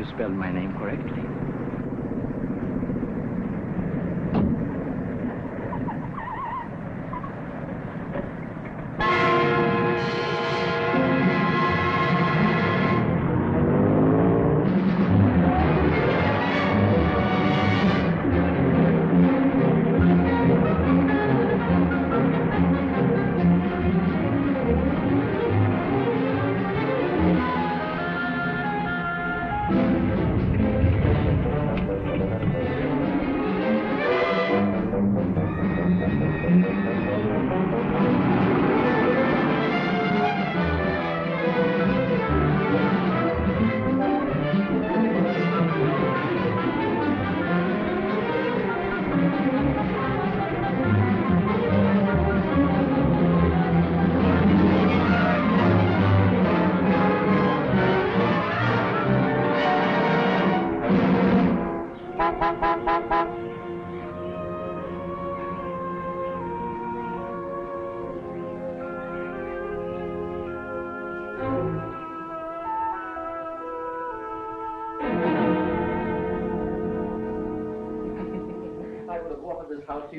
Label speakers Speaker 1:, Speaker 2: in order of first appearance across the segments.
Speaker 1: you spelled my name correctly.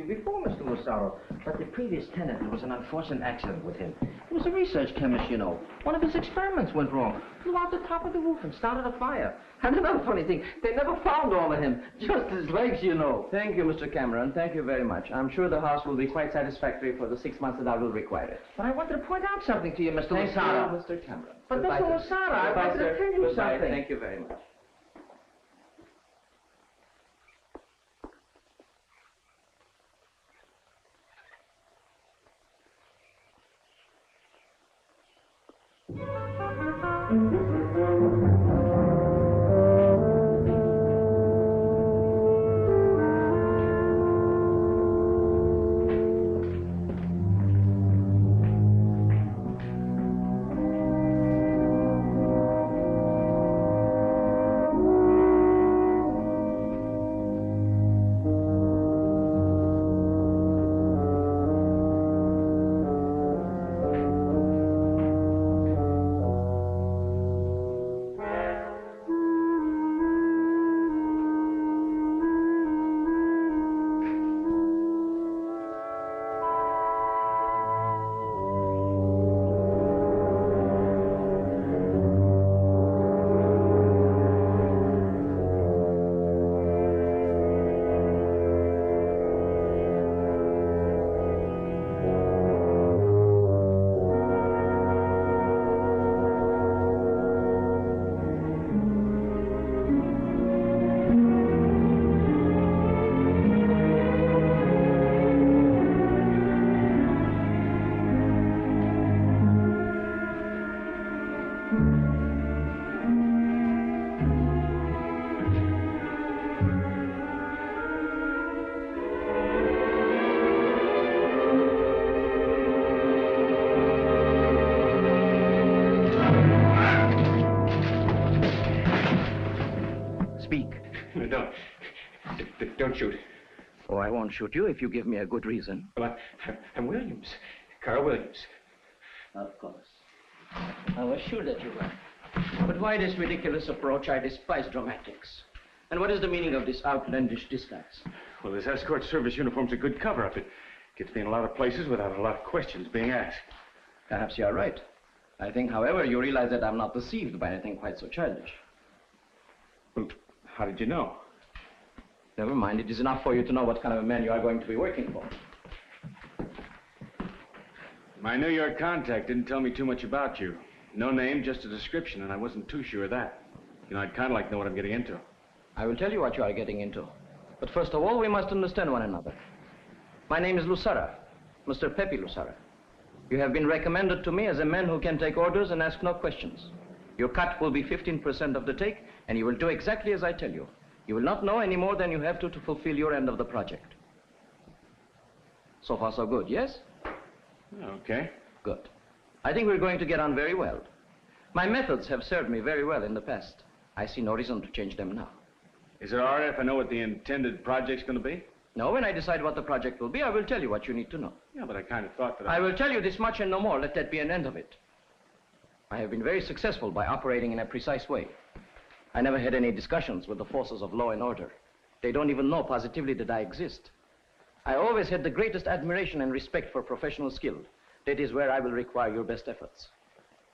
Speaker 1: Before, Mr. Lusara, but the previous tenant, there was an unfortunate accident with him. He was a research chemist, you know. One of his experiments went wrong. Flew out the top of the roof and started a fire. And another funny thing, they never found all of him, just his legs, you know.
Speaker 2: Thank you, Mr. Cameron. Thank you very much. I'm sure the house will be quite satisfactory for the 6 months that I will require it.
Speaker 1: But I wanted to point out something to you, Mr. Lusara.
Speaker 2: Thank you, Mr. Cameron.
Speaker 1: But Mr. Lusara, I wanted to tell you something.
Speaker 2: Thank you very much.
Speaker 3: Don't shoot.
Speaker 1: Oh, I won't shoot you if you give me a good reason.
Speaker 3: Well, I'm Williams. Carl Williams.
Speaker 1: Of course. I was sure that you were. But why this ridiculous approach? I despise dramatics. And what is the meaning of this outlandish disguise?
Speaker 3: Well, this escort service uniform's a good cover-up. It gets me in a lot of places without a lot of questions being asked.
Speaker 1: Perhaps you're right. I think, however, you realize that I'm not deceived by anything quite so childish.
Speaker 3: Well, how did you know?
Speaker 1: Never mind. It is enough for you to know what kind of a man you are going to be working for.
Speaker 3: My New York contact didn't tell me too much about you. No name, just a description, and I wasn't too sure of that. You know, I'd kind of like to know what I'm getting into.
Speaker 1: I will tell you what you are getting into. But first of all, we must understand one another. My name is Lusara, Mr. Pepe Lusara. You have been recommended to me as a man who can take orders and ask no questions. Your cut will be 15% of the take, and you will do exactly as I tell you. You will not know any more than you have to fulfill your end of the project. So far, so good, yes?
Speaker 3: Okay.
Speaker 1: Good. I think we're going to get on very well. My methods have served me very well in the past. I see no reason to change them now.
Speaker 3: Is it all right if I know what the intended project's going to be?
Speaker 1: No, when I decide what the project will be, I will tell you what you need to know.
Speaker 3: Yeah, but I kind of thought that
Speaker 1: I will tell you this much and no more. Let that be an end of it. I have been very successful by operating in a precise way. I never had any discussions with the forces of law and order. They don't even know positively that I exist. I always had the greatest admiration and respect for professional skill. That is where I will require your best efforts.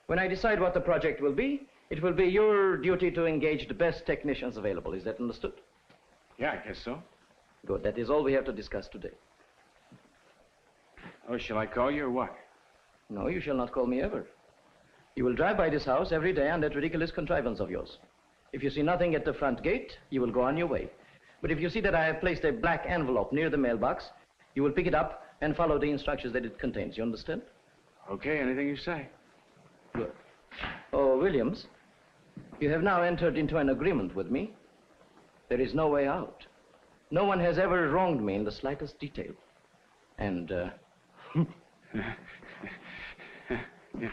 Speaker 1: When I decide what the project will be, it will be your duty to engage the best technicians available. Is that understood?
Speaker 3: Yeah, I guess so.
Speaker 1: Good. That is all we have to discuss today.
Speaker 3: Oh, shall I call you or what?
Speaker 1: No, you shall not call me ever. You will drive by this house every day on that ridiculous contrivance of yours. If you see nothing at the front gate, you will go on your way. But if you see that I have placed a black envelope near the mailbox, you will pick it up and follow the instructions that it contains. You understand?
Speaker 3: Okay, anything you say.
Speaker 1: Good. Oh, Williams, you have now entered into an agreement with me. There is no way out. No one has ever wronged me in the slightest detail. And,
Speaker 3: Yeah.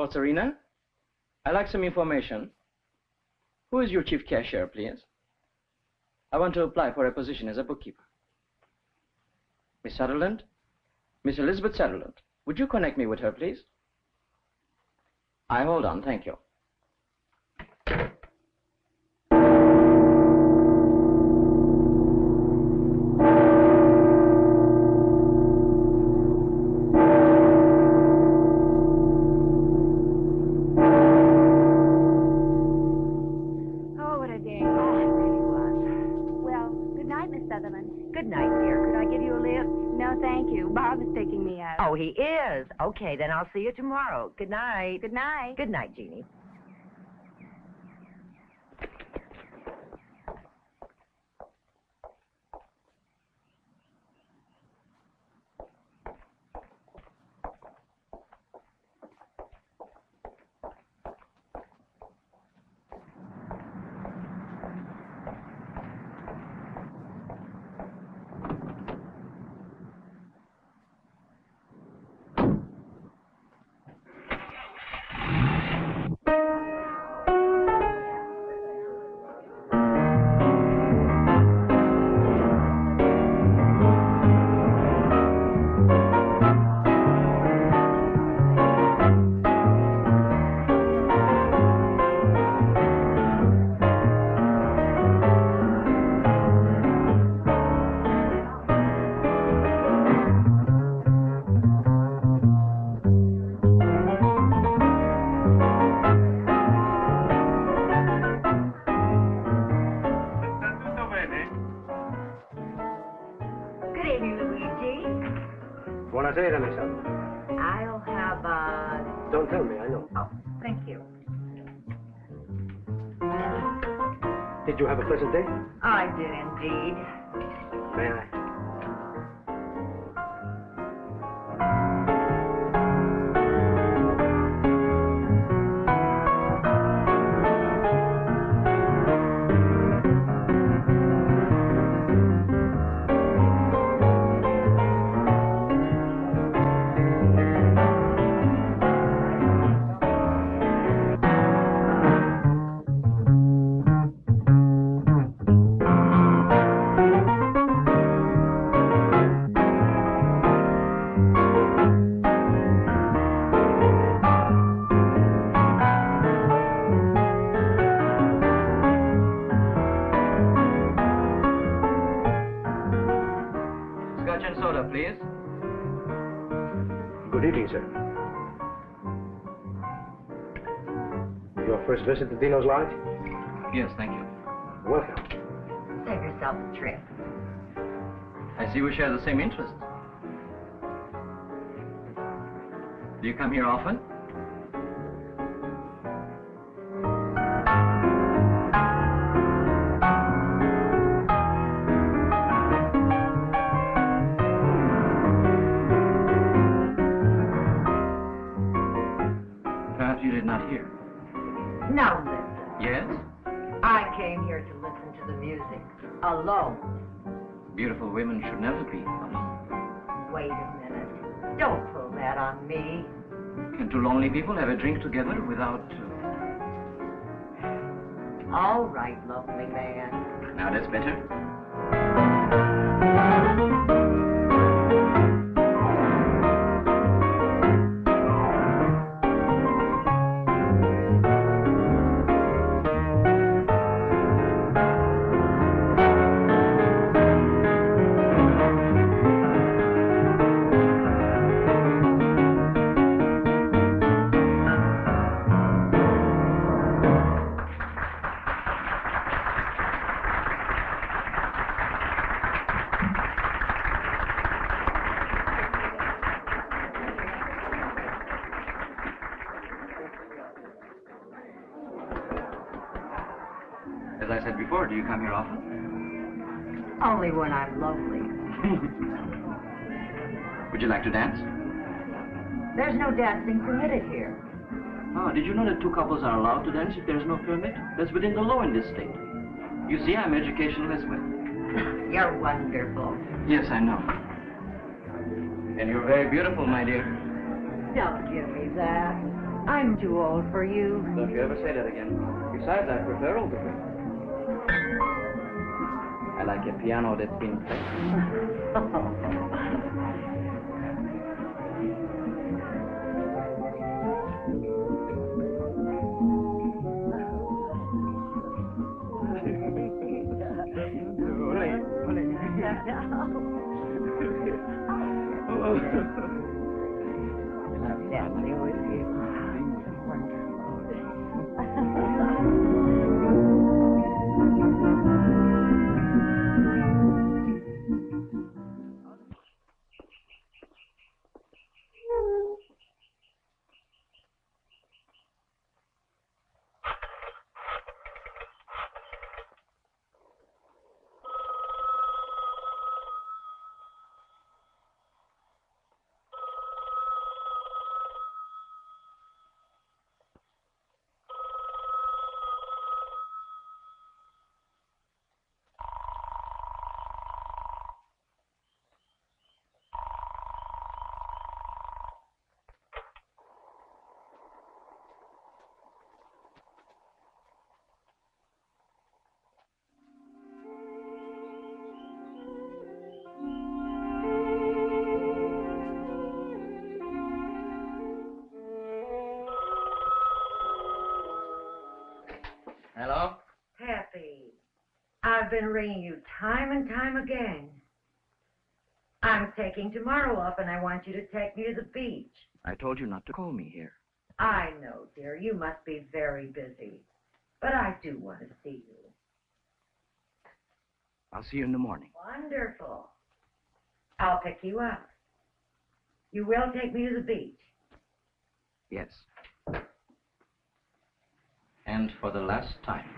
Speaker 1: sports arena. I'd like some information. Who is your chief cashier, please? I want to apply for a position as a bookkeeper. Miss Sutherland? Miss Elizabeth Sutherland. Would you connect me with her, please? I hold on, thank you.
Speaker 4: Oh, he is? Okay, then I'll see you tomorrow. Good night.
Speaker 5: Good night.
Speaker 4: Good night, Jeannie.
Speaker 6: Buonasera, Miss Sutherland.
Speaker 4: I'll have
Speaker 6: Don't tell me, I know.
Speaker 4: Oh, thank you.
Speaker 6: Did you have a pleasant day?
Speaker 4: I did indeed.
Speaker 6: May I?
Speaker 1: Please.
Speaker 6: Good evening, sir. Your first visit to Dino's Lodge?
Speaker 1: Yes, thank you.
Speaker 6: Welcome.
Speaker 4: Save yourself a trip.
Speaker 1: I see we share the same interests. Do you come here often? You did not hear.
Speaker 4: Now listen.
Speaker 1: Yes?
Speaker 4: I came here to listen to the music. Alone.
Speaker 1: Beautiful women should never be alone.
Speaker 4: Wait a minute. Don't pull that on me.
Speaker 1: Can two lonely people have a drink together without...
Speaker 4: All right, lovely man.
Speaker 1: Now that's better. As I said before, do you come here often?
Speaker 4: Only when I'm lovely.
Speaker 1: Would you like to dance?
Speaker 4: There's no dancing permitted here.
Speaker 1: Oh, did you know that two couples are allowed to dance if there's no permit? That's within the law in this state. You see, I'm educational as well.
Speaker 4: You're wonderful.
Speaker 1: Yes, I know. And you're very beautiful, my dear.
Speaker 4: Don't give me that. I'm too old for you.
Speaker 1: Don't you ever say that again. Besides, I prefer older women. I like a piano that's been played. Hello?
Speaker 4: Pepe, I've been ringing you time and time again. I'm taking tomorrow off, and I want you to take me to the beach.
Speaker 1: I told you not to call me here.
Speaker 4: I know, dear, you must be very busy, but I do want to see you.
Speaker 1: I'll see you in the morning.
Speaker 4: Wonderful. I'll pick you up. You will take me to the beach?
Speaker 1: Yes. And for the last time.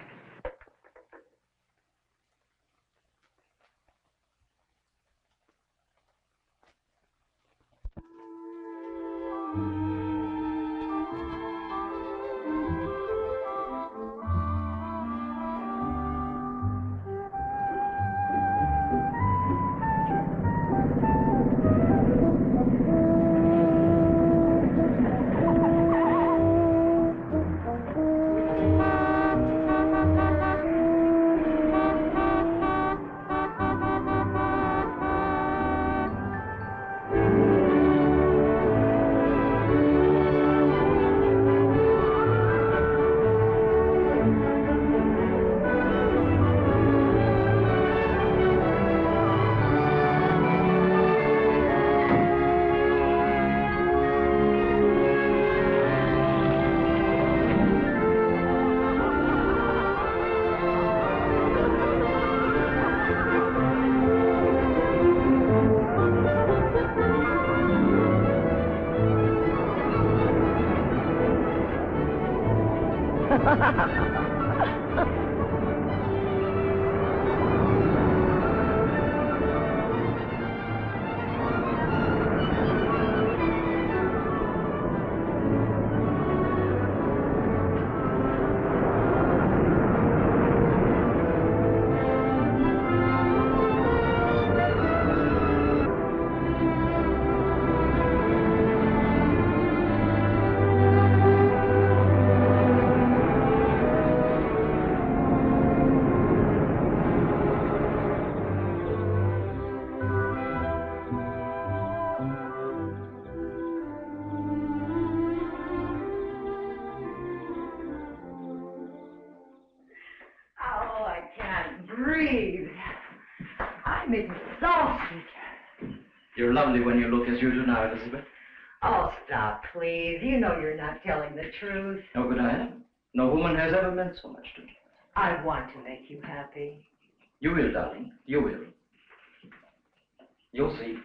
Speaker 4: I'm exhausted.
Speaker 1: You're lovely when you look as you do now, Elizabeth.
Speaker 4: Oh, stop, please. You know you're not telling the truth.
Speaker 1: No, but I am. No woman has ever meant so much to me.
Speaker 4: I want to make you happy.
Speaker 1: You will, darling. You will. You'll see.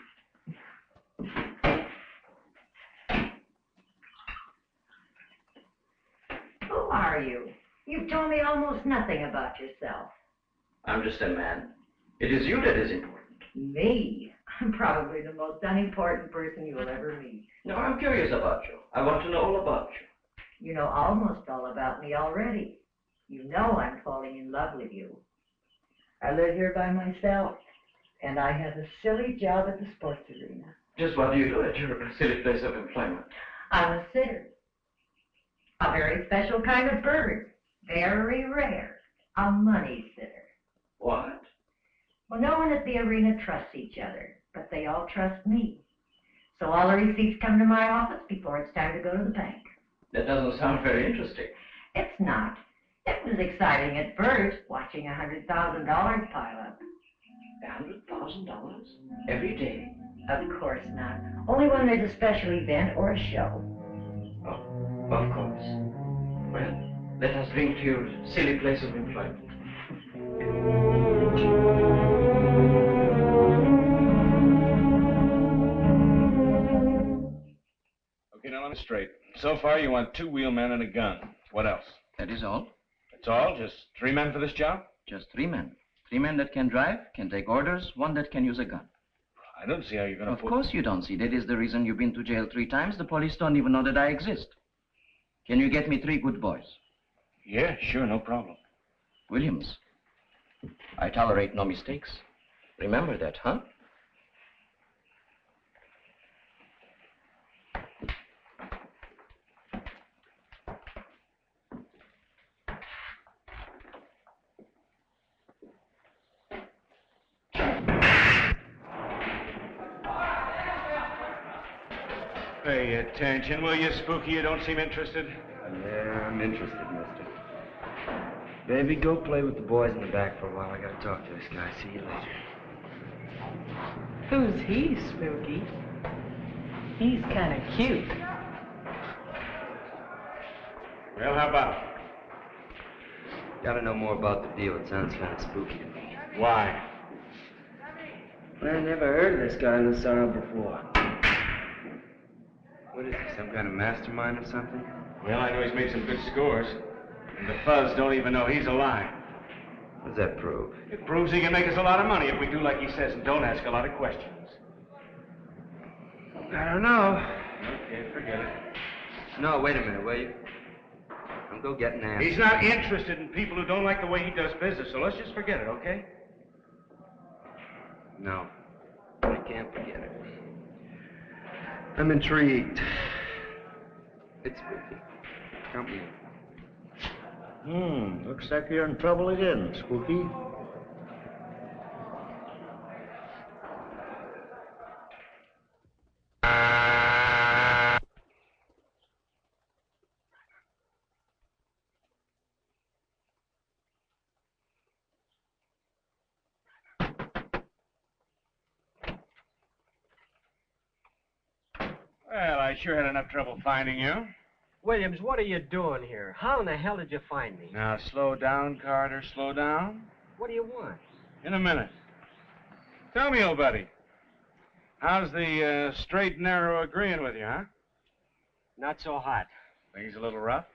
Speaker 4: Who are you? You've told me almost nothing about yourself.
Speaker 1: I'm just a man. It is you that is important.
Speaker 4: Me? I'm probably the most unimportant person you will ever meet.
Speaker 1: No, I'm curious about you. I want to know all about you.
Speaker 4: You know almost all about me already. You know I'm falling in love with you. I live here by myself, and I have a silly job at the sports arena.
Speaker 1: Just what do you do at your silly place of employment?
Speaker 4: I'm a sitter. A very special kind of bird. Very rare. A money sitter.
Speaker 1: What?
Speaker 4: Well, no one at the arena trusts each other, but they all trust me. So all the receipts come to my office before it's time to go to the bank.
Speaker 1: That doesn't sound very interesting.
Speaker 4: It's not. It was exciting at first, watching $100,000 pile up.
Speaker 1: $100,000 every day?
Speaker 4: Of course not. Only when there's a special event or a show.
Speaker 1: Oh, of course. Well, let us drink to your silly place of employment.
Speaker 3: Okay, now let me straight. So far, you want 2 wheelmen and a gun. What else?
Speaker 1: That is all.
Speaker 3: That's all? Just 3 men for this job?
Speaker 1: Just 3 men. 3 men that can drive, can take orders, 1 that can use a gun.
Speaker 3: I don't see how you're going to
Speaker 1: Of course you don't see. That is the reason you've been to jail 3 times. The police don't even know that I exist. Can you get me 3 good boys?
Speaker 3: Yeah, sure, no problem.
Speaker 1: Williams, I tolerate no mistakes. Remember that, huh?
Speaker 3: Pay attention, will you, Spooky? You don't seem interested.
Speaker 6: Yeah, I'm interested, mister. Baby, go play with the boys in the back for a while. I gotta talk to this guy. See you later.
Speaker 5: Who's he, Spooky? He's kind of cute.
Speaker 3: Well, how about?
Speaker 6: Gotta know more about the deal. It sounds kind of spooky to me.
Speaker 3: Why?
Speaker 6: I never heard of this guy Lusara before. What is he, some kind of mastermind or something?
Speaker 3: Well, I know he's made some good scores. And the fuzz don't even know he's alive.
Speaker 6: What does that prove?
Speaker 3: It proves he can make us a lot of money if we do like he says and don't ask a lot of questions.
Speaker 6: I don't know.
Speaker 3: Okay, forget it.
Speaker 6: No, wait a minute, will you? I'll go get an answer.
Speaker 3: He's not interested in people who don't like the way he does business, so let's just forget it, okay?
Speaker 6: No, I can't forget it. I'm intrigued. It's spooky. Count me in.
Speaker 7: Looks like you're in trouble again, Spooky.
Speaker 3: Well, I sure had enough trouble finding you.
Speaker 8: Williams, what are you doing here? How in the hell did you find me?
Speaker 3: Now, slow down, Carter, slow down.
Speaker 8: What do you want?
Speaker 3: In a minute. Tell me, old buddy, how's the straight and narrow agreeing with you, huh?
Speaker 8: Not so hot.
Speaker 3: Things a little rough?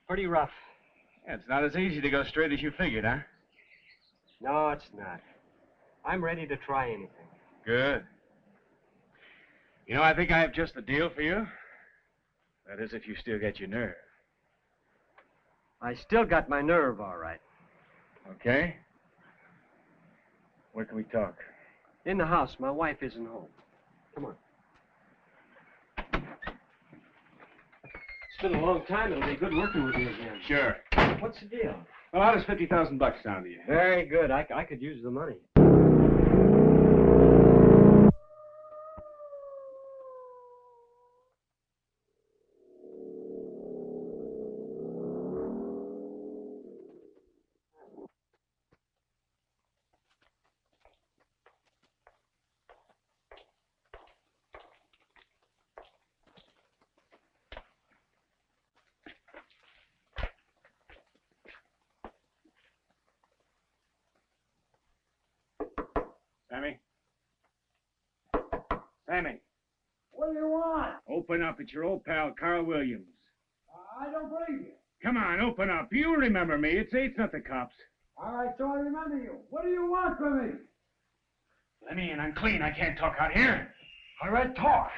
Speaker 8: Pretty rough.
Speaker 3: Yeah, it's not as easy to go straight as you figured, huh?
Speaker 8: No, it's not. I'm ready to try anything.
Speaker 3: Good. You know, I think I have just the deal for you. That is, if you still get your nerve.
Speaker 8: I still got my nerve, all right.
Speaker 3: Okay. Where can we talk?
Speaker 8: In the house. My wife isn't home. Come on. It's been a long time. It'll be good working with you again.
Speaker 3: Sure.
Speaker 8: What's the deal?
Speaker 3: Well, how does $50,000 sound to you?
Speaker 8: Very good. I could use the money.
Speaker 3: Sammy? Sammy,
Speaker 9: What do you want?
Speaker 3: open up. It's your old pal, Carl Williams.
Speaker 9: I don't believe you.
Speaker 3: Come on, open up. You remember me. It's not the cops.
Speaker 9: All right, so I remember you. What do you want from me?
Speaker 3: Let me in. I'm clean. I can't talk out here.
Speaker 9: All right, talk.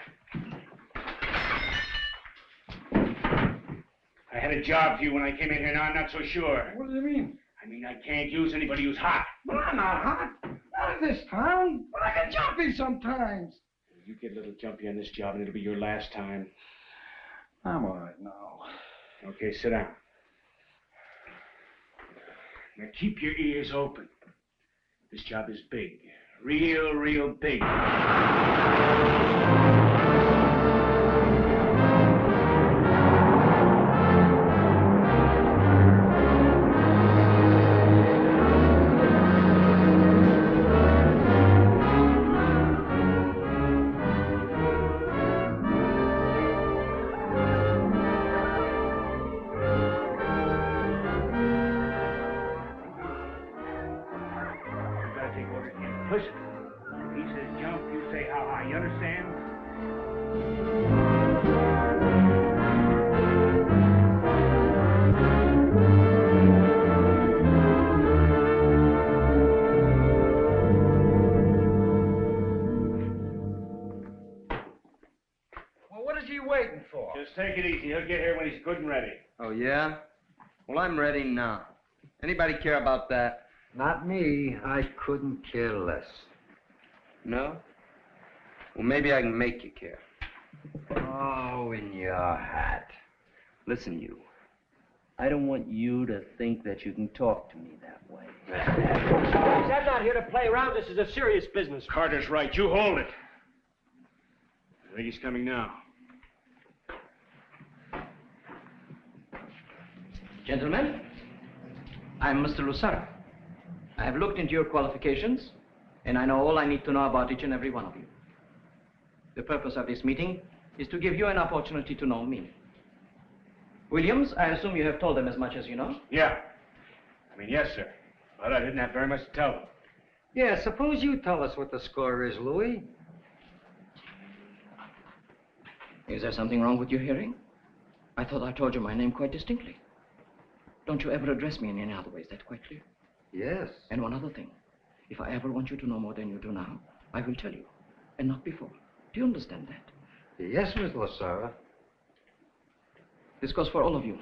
Speaker 3: I had a job for you when I came in here. Now I'm not so sure.
Speaker 9: What do you mean?
Speaker 3: I mean, I can't use anybody who's hot.
Speaker 9: Well, I'm not hot. Not in this town. But I get jumpy sometimes.
Speaker 3: You get a little jumpy on this job, and it'll be your last time.
Speaker 9: I'm all right now.
Speaker 3: Okay, sit down. Now keep your ears open. This job is big. Real big. Listen, if he says jump, you say how high. You understand?
Speaker 9: Well, what is he waiting for?
Speaker 3: Just take it easy. He'll get here when he's good and ready.
Speaker 6: Oh, yeah? Well, I'm ready now. Anybody care about that?
Speaker 7: Not me. I couldn't care less.
Speaker 6: No? Well, maybe I can make you care.
Speaker 7: Oh, in your hat.
Speaker 6: Listen, you. I don't want you to think that you can talk to me that way.
Speaker 8: Boys, I'm not here to play around. This is a serious business.
Speaker 3: Carter's right. You hold it. I think he's coming now.
Speaker 1: Gentlemen, I'm Mr. Lusara. I have looked into your qualifications, and I know all I need to know about each and every one of you. The purpose of this meeting is to give you an opportunity to know me. Williams, I assume you have told them as much as you know?
Speaker 3: Yeah. Yes, sir. But I didn't have very much to tell them.
Speaker 7: Yeah, suppose you tell us what the score is, Louis.
Speaker 1: Is there something wrong with your hearing? I thought I told you my name quite distinctly. Don't you ever address me in any other way, is that quite clear?
Speaker 7: Yes.
Speaker 1: And one other thing. If I ever want you to know more than you do now, I will tell you, and not before. Do you understand that?
Speaker 7: Yes, Miss Lusara.
Speaker 1: This goes for all of you.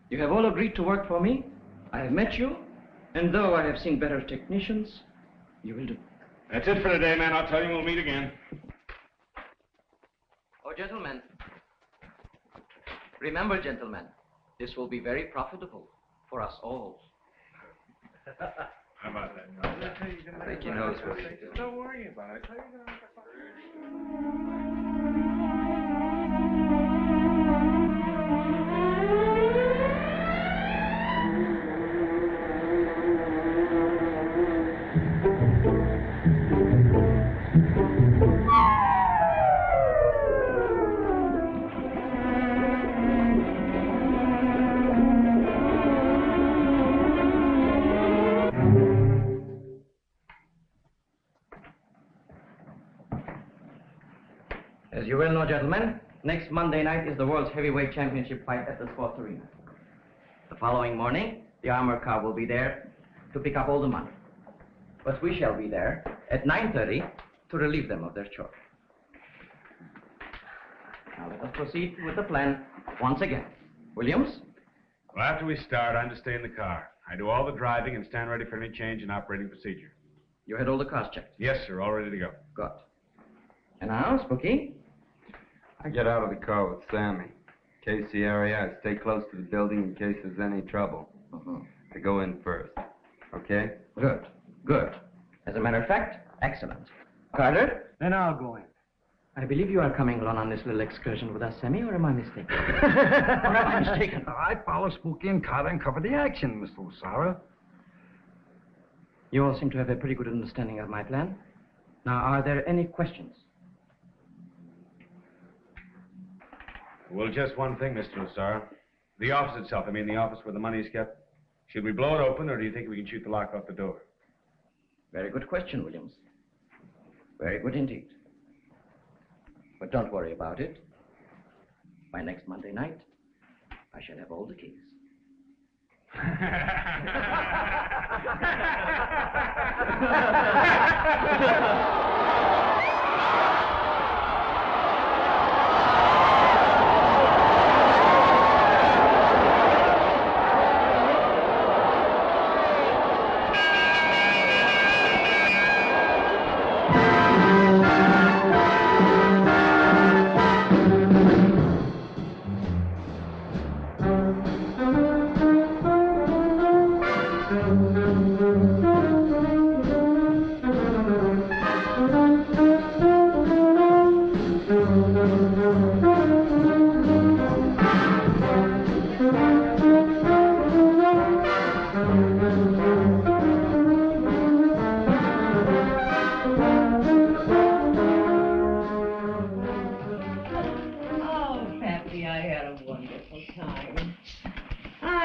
Speaker 1: You have all agreed to work for me. I have met you, and though I have seen better technicians, you will do.
Speaker 3: That's it for today, man. I'll tell you we'll meet again.
Speaker 1: Oh, gentlemen. Remember, gentlemen, this will be very profitable for us all.
Speaker 3: How about that?
Speaker 6: I think he knows what he's doing.
Speaker 3: Don't worry about it.
Speaker 1: As you well know, gentlemen, next Monday night is the World's Heavyweight Championship fight at the sports arena. The following morning, the armored car will be there to pick up all the money. But we shall be there at 9:30 to relieve them of their chore. Now let us proceed with the plan once again. Williams?
Speaker 3: Well, after we start, I'm to stay in the car. I do all the driving and stand ready for any change in operating procedure.
Speaker 1: You had all the cars checked?
Speaker 3: Yes, sir. All ready to go.
Speaker 1: Good. And now, Spooky?
Speaker 6: I get out of the car with Sammy. Case the area, I stay close to the building in case there's any trouble. I go in first. Okay?
Speaker 1: Good. Good. As a matter of fact, excellent. Carter?
Speaker 8: Then I'll go in.
Speaker 1: I believe you are coming along on this little excursion with us, Sammy, or am I mistaken? Or am I mistaken?
Speaker 9: I follow Spooky and Carter and cover the action, Mr. Lusara.
Speaker 1: You all seem to have a pretty good understanding of my plan. Now, are there any questions?
Speaker 3: Well, just one thing, Mr. Lusara. The office itself, the office where the money is kept. Should we blow it open, or do you think we can shoot the lock off the door?
Speaker 1: Very good question, Williams. Very good indeed. But don't worry about it. By next Monday night, I shall have all the keys.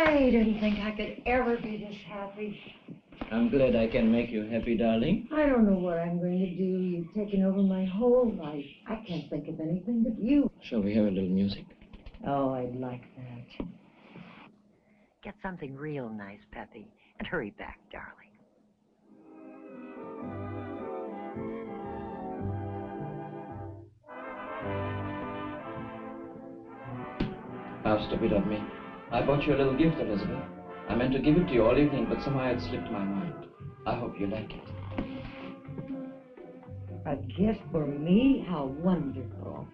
Speaker 4: I didn't think I could ever be this happy.
Speaker 1: I'm glad I can make you happy, darling.
Speaker 4: I don't know what I'm going to do. You've taken over my whole life. I can't think of anything but you.
Speaker 1: Shall we have a little music?
Speaker 4: Oh, I'd like that.
Speaker 10: Get something real nice, Pepe, and hurry back, darling.
Speaker 1: How stupid of me. I bought you a little gift, Elizabeth. I meant to give it to you all evening, but somehow it slipped my mind. I hope you like it.
Speaker 4: A gift for me? How wonderful.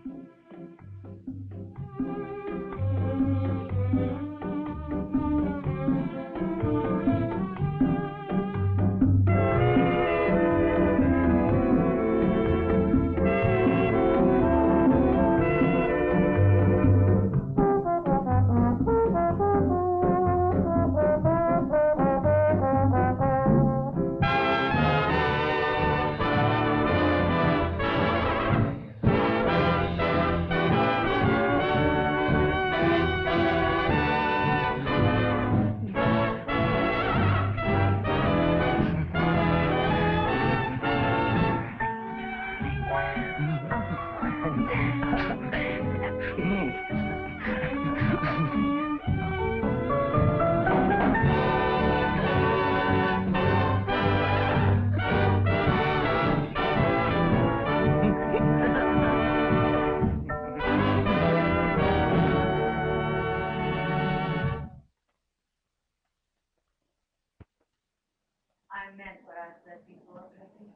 Speaker 11: I meant what I said before, Pepe.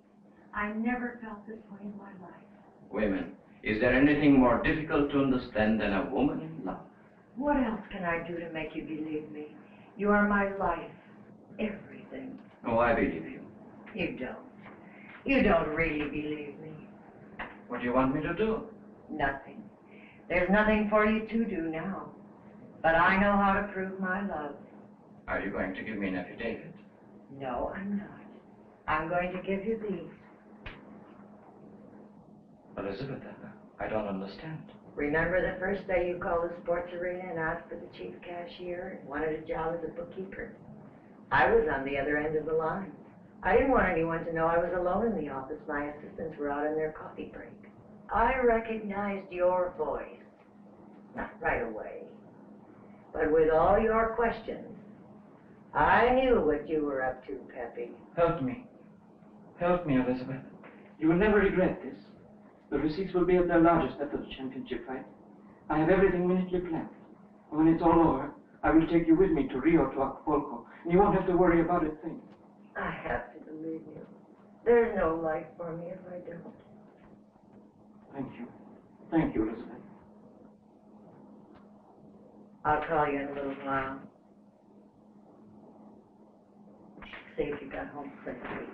Speaker 11: I never felt this way in my life.
Speaker 1: Women, is there anything more difficult to understand than a woman in love?
Speaker 4: What else can I do to make you believe me? You are my life. Everything.
Speaker 1: Oh, I believe you.
Speaker 4: You don't. You don't really believe me.
Speaker 1: What do you want me to do?
Speaker 4: Nothing. There's nothing for you to do now. But I know how to prove my love.
Speaker 1: Are you going to give me an affidavit?
Speaker 4: No, I'm not. I'm going to give you these.
Speaker 1: Elizabeth, I don't understand.
Speaker 4: Remember the first day you called the sports arena and asked for the chief cashier and wanted a job as a bookkeeper? I was on the other end of the line. I didn't want anyone to know I was alone in the office. My assistants were out on their coffee break. I recognized your voice. Not right away. But with all your questions, I knew what you were up to, Pepe.
Speaker 1: Help me. Help me, Elizabeth. You will never regret this. The receipts will be at their largest after the championship fight. I have everything minutely planned. And when it's all over, I will take you with me to Rio, to Acapulco, and you won't have to worry about a thing.
Speaker 4: I have to believe you. There's no life for me if I don't.
Speaker 1: Thank you. Thank you, Elizabeth.
Speaker 4: I'll call you in a little while. See if you got home safely.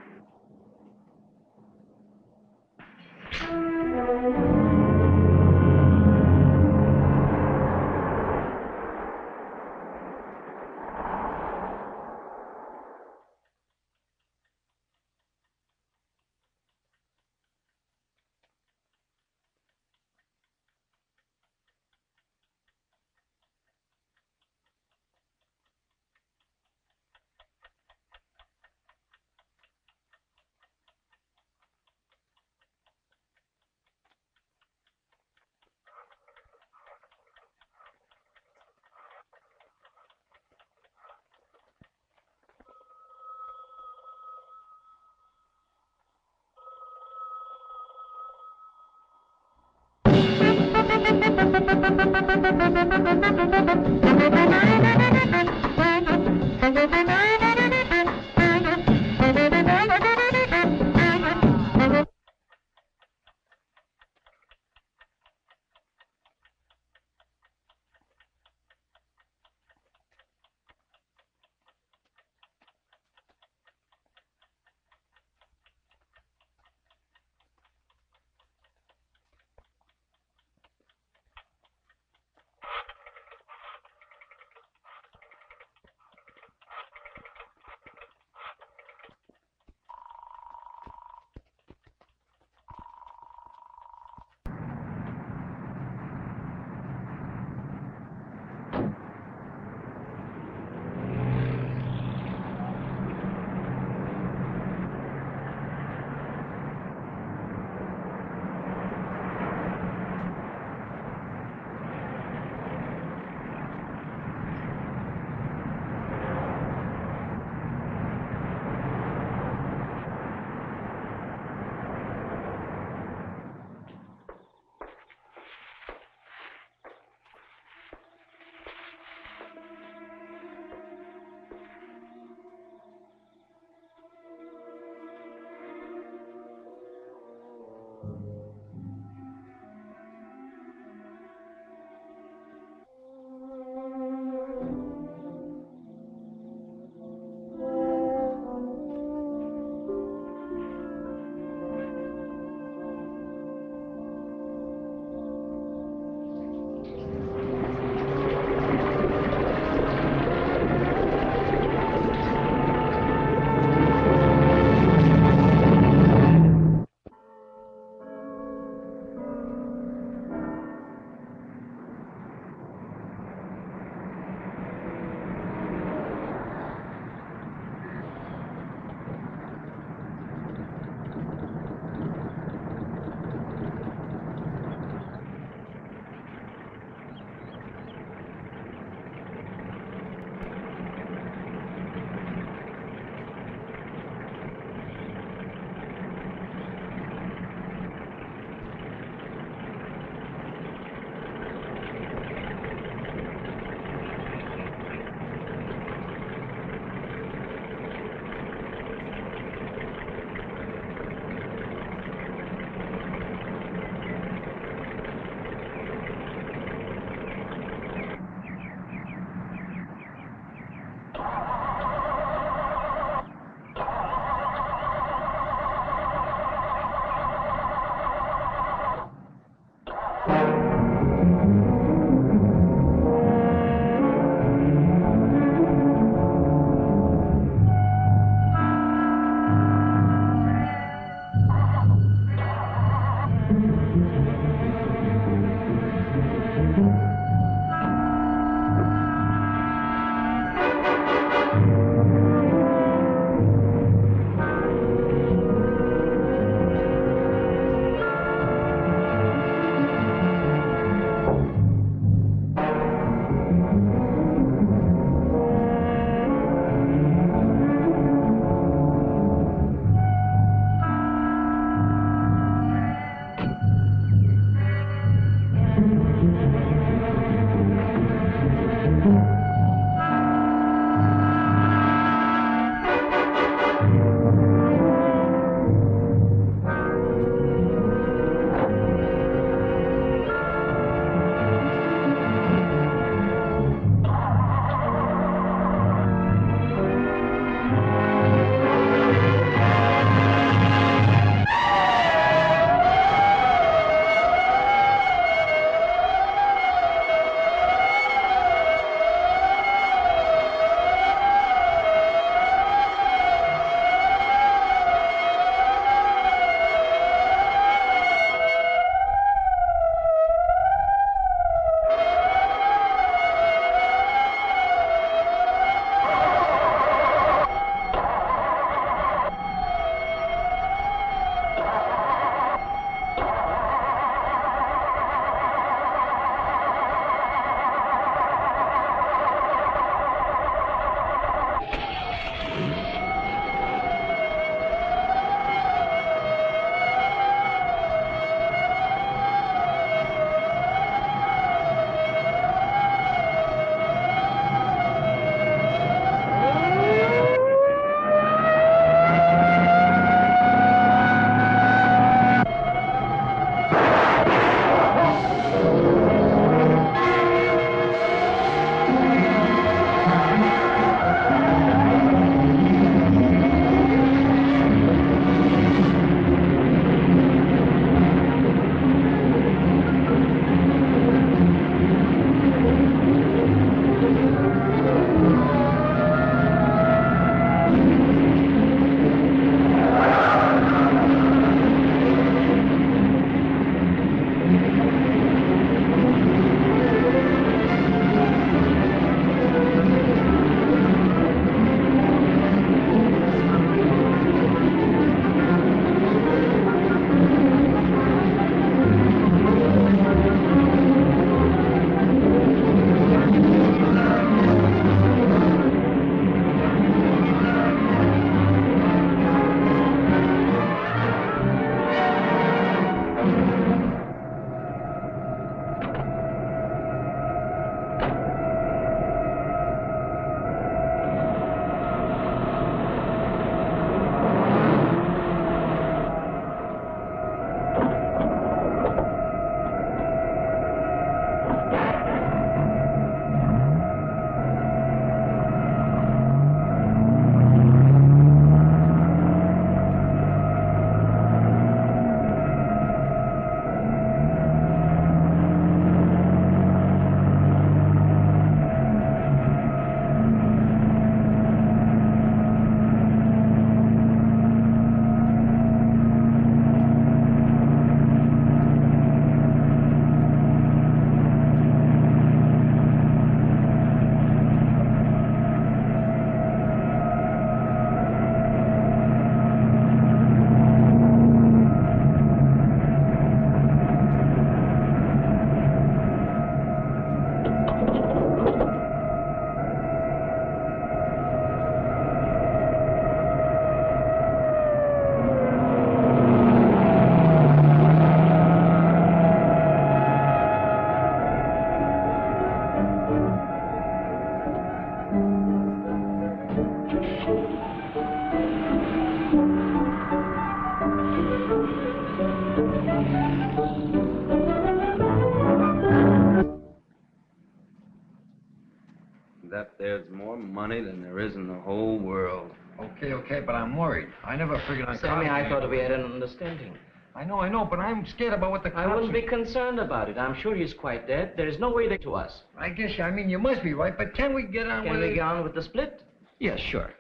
Speaker 6: more money than there is in the whole world.
Speaker 7: Okay, but I'm worried. I never figured on
Speaker 1: Sammy,
Speaker 7: Carter.
Speaker 1: I thought we had an understanding.
Speaker 7: I know, but I'm scared about what the cops...
Speaker 1: I wouldn't be concerned about it. I'm sure he's quite dead. There is no way to us.
Speaker 7: I guess, you must be right, but can we get on
Speaker 1: Can we get on with the split? Yes, sure.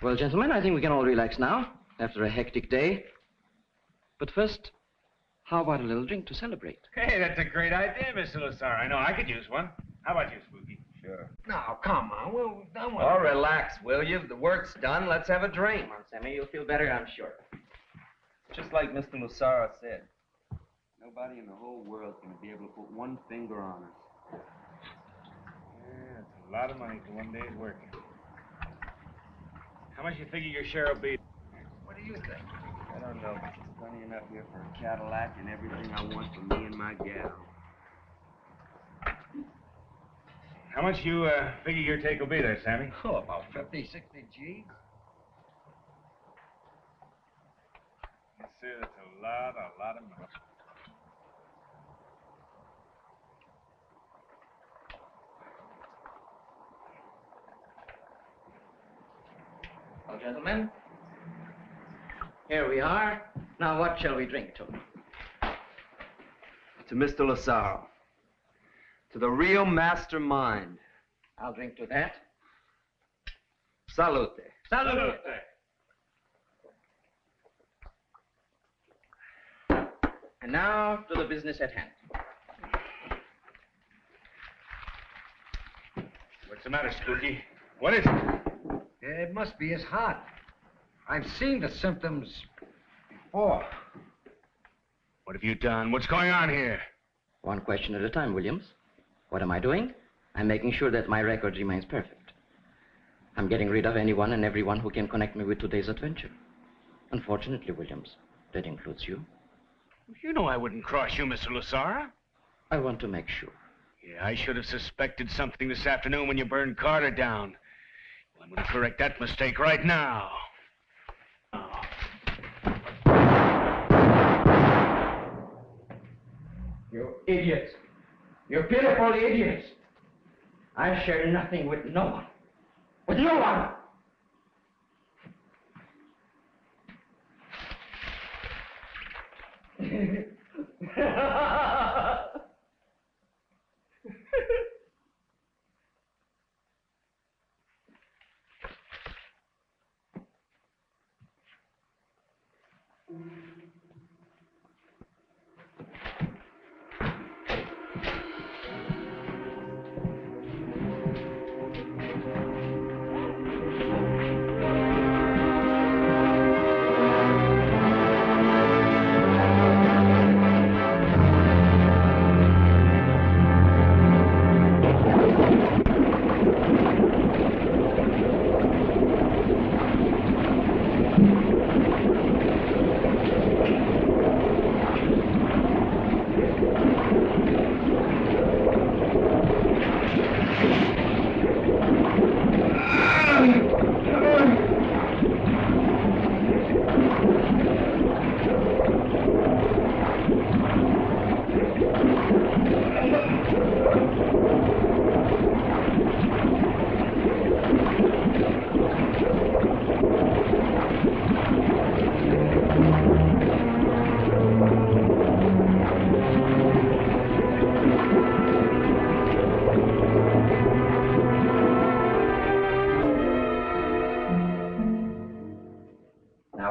Speaker 1: Well, gentlemen, I think we can all relax now, after a hectic day. But first, how about a little drink to celebrate?
Speaker 3: Hey, that's a great idea, Mr. Lusara. I know I could use one. How about you, Spooky?
Speaker 6: Sure.
Speaker 7: No, come on. We're done with
Speaker 6: Oh, relax, will you? The work's done. Let's have a drink.
Speaker 1: Come on, Sammy. You'll feel better, I'm sure.
Speaker 6: Just like Mr. Lusara said, nobody in the whole world's going to be able to put one finger on us.
Speaker 3: Yeah, it's a lot of money for one day's work. How much you figure your share will be?
Speaker 7: What do you think?
Speaker 6: I don't know, but there's plenty enough here for a Cadillac and everything I want for me and my gal.
Speaker 3: How much you figure your take will be there, Sammy?
Speaker 7: Oh, about 50, 60 G's.
Speaker 3: Yes, sir, that's a lot of money.
Speaker 1: Well, gentlemen, here we are. Now, what shall we drink to?
Speaker 6: To Mr. Lusara. To the real mastermind.
Speaker 1: I'll drink to that.
Speaker 6: Salute.
Speaker 1: Salute. And now to the business at hand.
Speaker 3: What's the matter, Spooky? What is it?
Speaker 7: It must be his heart. I've seen the symptoms before.
Speaker 3: What have you done? What's going on here?
Speaker 1: One question at a time, Williams. What am I doing? I'm making sure that my record remains perfect. I'm getting rid of anyone and everyone who can connect me with today's adventure. Unfortunately, Williams, that includes you.
Speaker 3: You know I wouldn't cross you, Mr. Lusara.
Speaker 1: I want to make sure.
Speaker 3: Yeah, I should have suspected something this afternoon when you burned Carter down. Well, I'm going to correct that mistake right now.
Speaker 1: You idiots. You pitiful idiots. I share nothing with no one. With no one!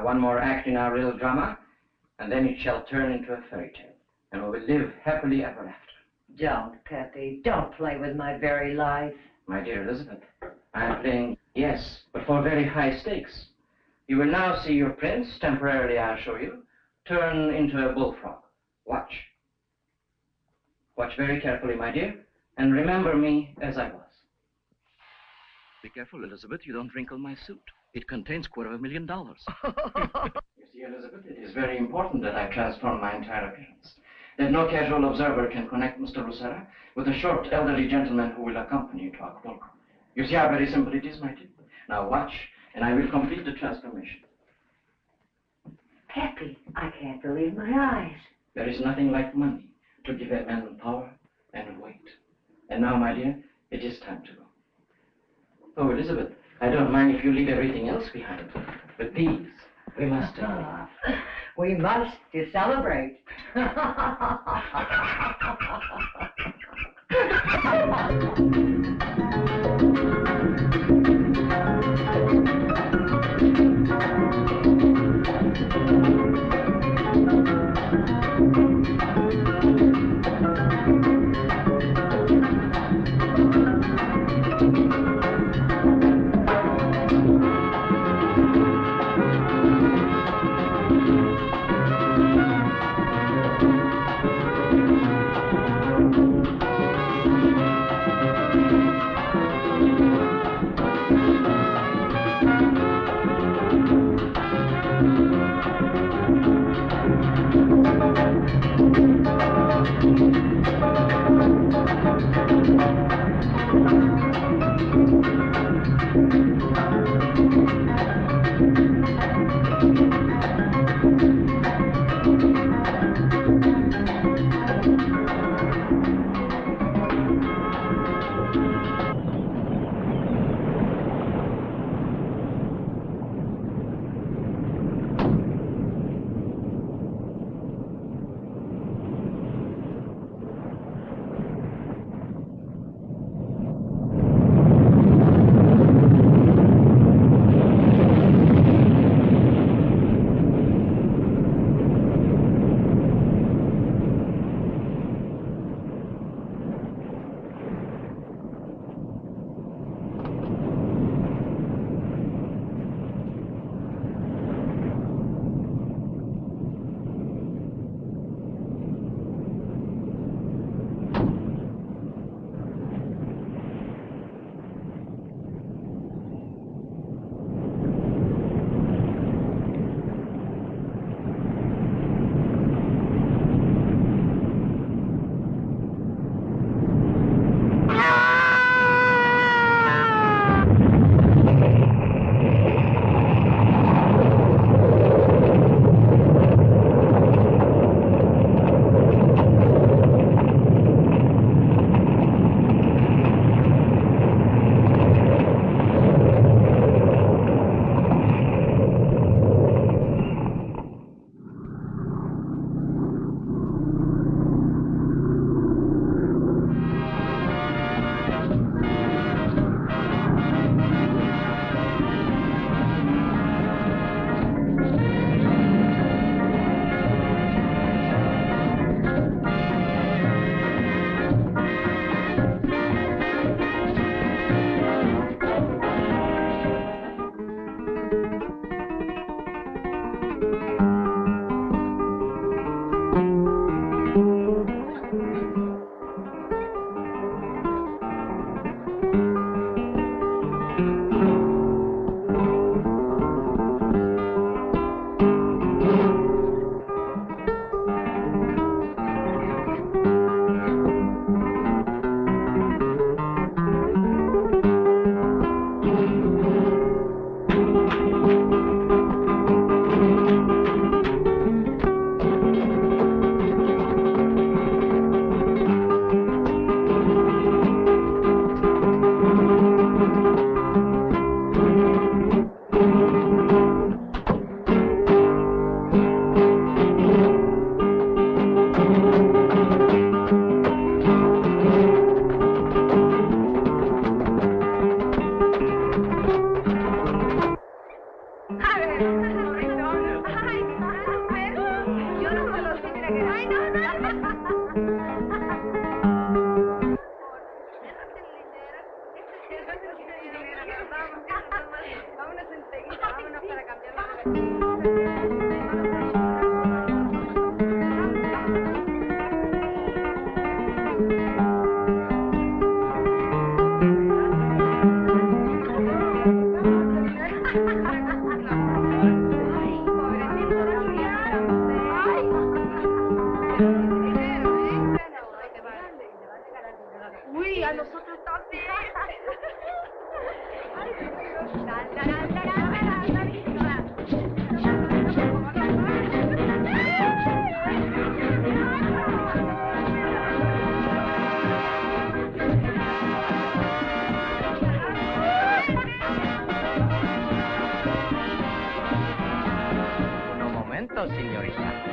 Speaker 1: One more act in our real drama, and then it shall turn into a fairy tale, and we will live happily ever after.
Speaker 4: Don't, Pepe. Don't play with my very life.
Speaker 1: My dear Elizabeth, I am playing, yes, but for very high stakes. You will now see your prince, temporarily I assure you, turn into a bullfrog. Watch. Watch very carefully, my dear, and remember me as I was. Be careful, Elizabeth, you don't wrinkle my suit. It contains $250,000. You see, Elizabeth, it is very important that I transform my entire appearance. That no casual observer can connect Mr. Lusara with a short, elderly gentleman who will accompany you to Acapulco. You see how very simple it is, my dear? Now watch, and I will complete the transformation.
Speaker 4: Pepe, I can't believe my eyes.
Speaker 1: There is nothing like money to give a man power and weight. And now, my dear, It is time to go. Oh, Elizabeth, I don't mind if you leave everything else behind. But these, we must take them.
Speaker 4: We must to celebrate.
Speaker 2: Adiós, señorita.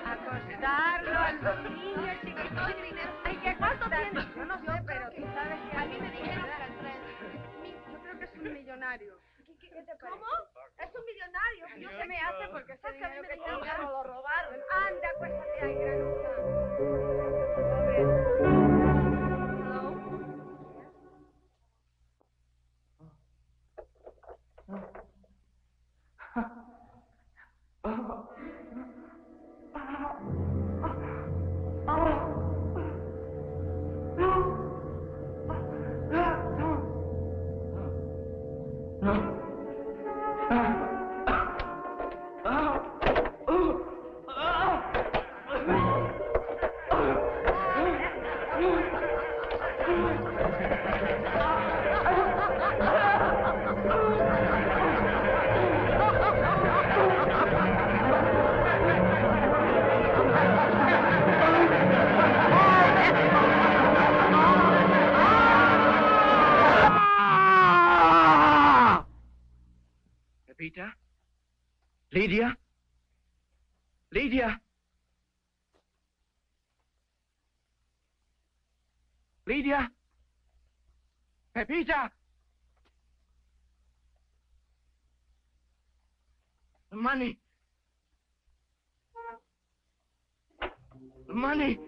Speaker 11: Acostarlo a los niños chiquitos. Ay, ¿qué cuánto tiene? Yo no sé, pero tú sabes que a mí me dijeron yo creo que es un millonario. ¿Qué te parece? ¿Cómo? Es un millonario. Yo se me hace porque ese dinero que tenga lo robaron. Anda, acuéstate ahí, granuja.
Speaker 1: Pepita? Lydia? Lydia? Lydia? Pepita? The money. The money.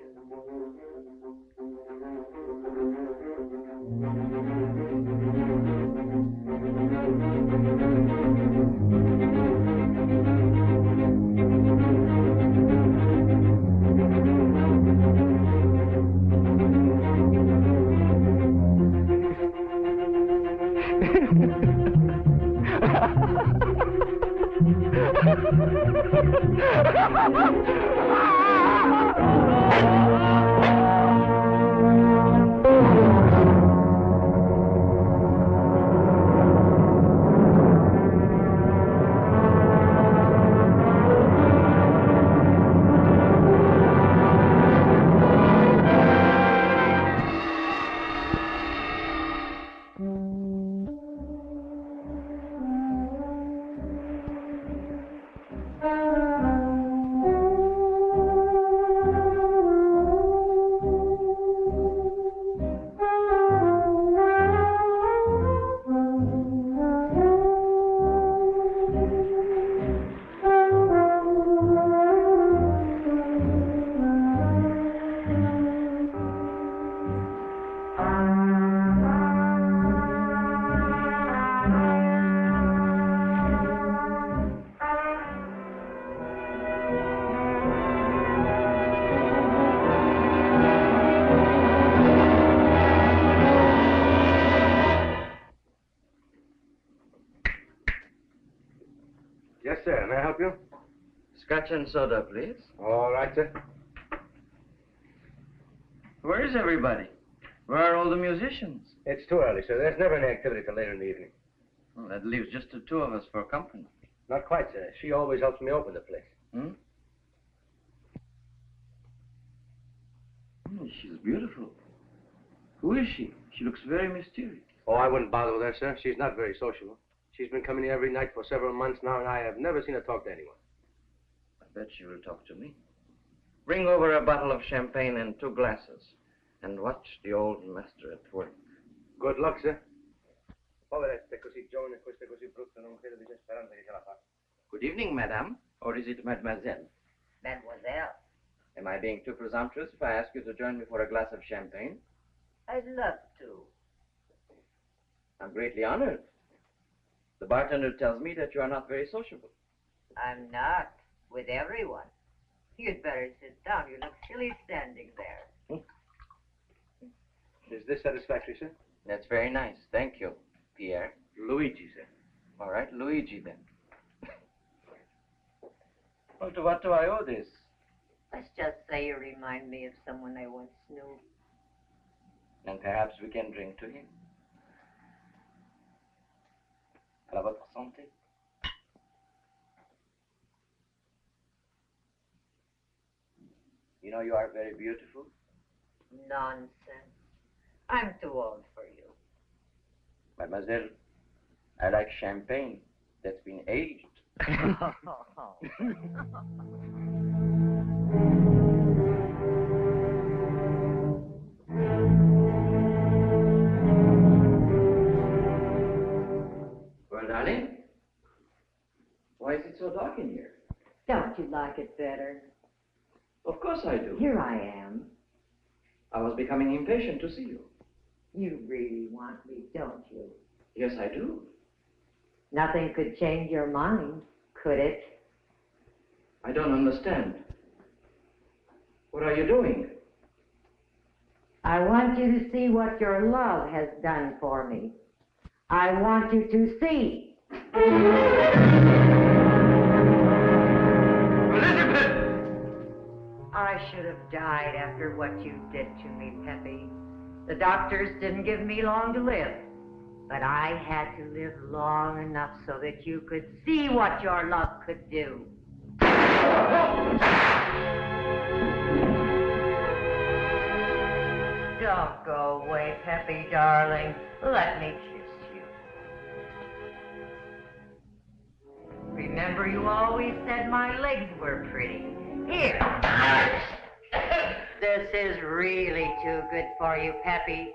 Speaker 8: Yes, sir. May I help you?
Speaker 1: Scotch and soda, please.
Speaker 8: All right, sir.
Speaker 1: Where is everybody? Where are all the musicians?
Speaker 8: It's too early, sir. There's never any activity till later in the evening.
Speaker 1: Well, that leaves just the two of us for company.
Speaker 8: Not quite, sir. She always helps me open the place.
Speaker 1: Hmm? She's beautiful. Who is she? She looks very mysterious.
Speaker 8: Oh, I wouldn't bother with her, sir. She's not very sociable. She's been coming here every night for several months now, and I have never seen her talk to anyone.
Speaker 1: I bet she will talk to me. Bring over a bottle of champagne and 2 glasses, and watch the old master at work.
Speaker 8: Good luck, sir. Poverette, così giovane, questa così brutta, non credo di speranza che ce la fa.
Speaker 1: Good evening, madame. Or is it mademoiselle?
Speaker 4: Mademoiselle,
Speaker 1: Am I being too presumptuous if I ask you to join me for a glass of champagne?
Speaker 4: I'd love to.
Speaker 1: I'm greatly honored. The bartender tells me that you are not very sociable.
Speaker 4: I'm not with everyone. You'd better sit down. You look silly standing there.
Speaker 8: Is this satisfactory, sir?
Speaker 1: That's very nice. Thank you, Pierre.
Speaker 8: Luigi, sir.
Speaker 1: All right, Luigi then. Well, to what do I owe this?
Speaker 4: Let's just say you remind me of someone I once knew.
Speaker 1: And perhaps we can drink to him. À votre santé. You know you are very beautiful.
Speaker 4: Nonsense. I'm too old for you.
Speaker 1: Mademoiselle, I like champagne that's been aged. Well, darling, why is it so dark in here?
Speaker 4: Don't you like it better?
Speaker 1: Of course I do.
Speaker 4: Here I am.
Speaker 1: I was becoming impatient to see you.
Speaker 4: You really want me, don't you?
Speaker 1: Yes, I do.
Speaker 4: Nothing could change your mind, could it?
Speaker 1: I don't understand. What are you doing?
Speaker 4: I want you to see what your love has done for me. I want you to see.
Speaker 1: Elizabeth!
Speaker 4: I should have died after what you did to me, Pepe. The doctors didn't give me long to live, but I had to live long enough so that you could see what your love could do. Don't go away, Pepe, darling. Let me kiss you. Remember, you always said my legs were pretty. Here.
Speaker 12: This is really too good for you, Pepe.